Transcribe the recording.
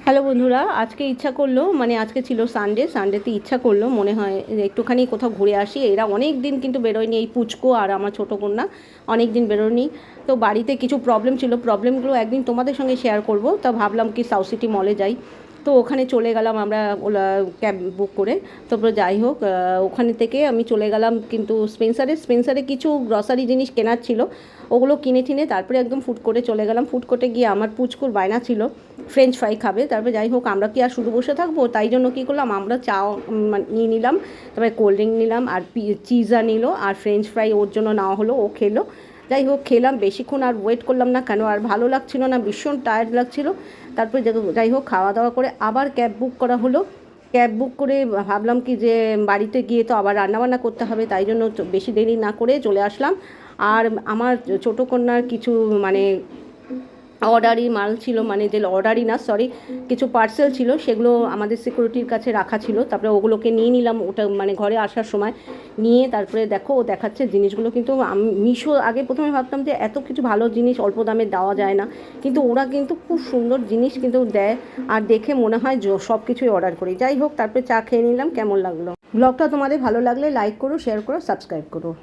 Hello বন্ধুরা, আজকে ইচ্ছা করলো, মানে আজকে ছিল সানডেতে ইচ্ছা করলো, মনে হয় একটুখানি কোথাও ঘুরে আসি। এরা অনেক দিন কিন্তু বেরোয়নি, এই পুচকো আর আমার ছোটো কন্যা অনেক দিন বেরোয়নি। তো বাড়িতে কিছু প্রবলেম ছিল, প্রবলেমগুলো একদিন তোমাদের সঙ্গে শেয়ার করব। তা ভাবলাম কি সাউথ সিটি মলে যাই। তো ওখানে চলে গেলাম আমরা ওলা ক্যাব বুক করে। তারপরে যাই হোক, ওখানে থেকে আমি চলে গেলাম কিন্তু স্পেন্সারে কিছু গ্রসারি জিনিস কেনার ছিল, ওগুলো কিনে টিনে তারপরে একদম ফুড কোর্টে চলে গেলাম। ফুড কোর্টে গিয়ে আমার পুচকুর বায়না ছিল ফ্রেঞ্চ ফ্রাই খাবে। তারপরে যাই হোক, আমরা কি আর শুধু বসে থাকবো, তাই জন্য কী করলাম, আমরা চা নিয়ে নিলাম, তারপরে কোল্ড ড্রিঙ্ক নিলাম, আর চিজা নিল, আর ফ্রেঞ্চ ফ্রাই ওর জন্য নেওয়া হলো, ও খেলো। যাই হোক, খেলাম, বেশিক্ষণ আর ওয়েট করলাম না, কেন আর ভালো লাগছিল না, ভীষণ টায়ার্ড লাগছিল। তারপরে যাই হোক, খাওয়া দাওয়া করে আবার ক্যাব বুক করা হলো। ক্যাব বুক করে ভাবলাম কি যে বাড়িতে গিয়ে তো আবার রান্নাবান্না করতে হবে, তাই জন্য বেশি দেরি না করে চলে আসলাম। আর আমার ছোটো কন্যার কিছু মানে অর্ডারি মাল ছিল, মানে যে অর্ডারই না, সরি, কিছু পার্সেল ছিল, সেগুলো আমাদের সিকিউরিটির কাছে রাখা ছিল। তারপরে ওগুলোকে নিয়ে নিলাম, ওটা মানে ঘরে আসার সময় নিয়ে। তারপরে দেখো, ও দেখাচ্ছে জিনিসগুলো, কিন্তু আমি মিশো আগে প্রথমে ভাবতাম যে এত কিছু ভালো জিনিস অল্প দামে দেওয়া যায় না, কিন্তু ওরা কিন্তু খুব সুন্দর জিনিস কিন্তু দেয়। আর দেখে মনে হয় সব কিছুই অর্ডার করি। যাই হোক, তারপরে চা খেয়ে নিলাম। কেমন লাগলো ব্লগটা তোমাদের? ভালো লাগলে লাইক করো, শেয়ার করো, সাবস্ক্রাইব করো।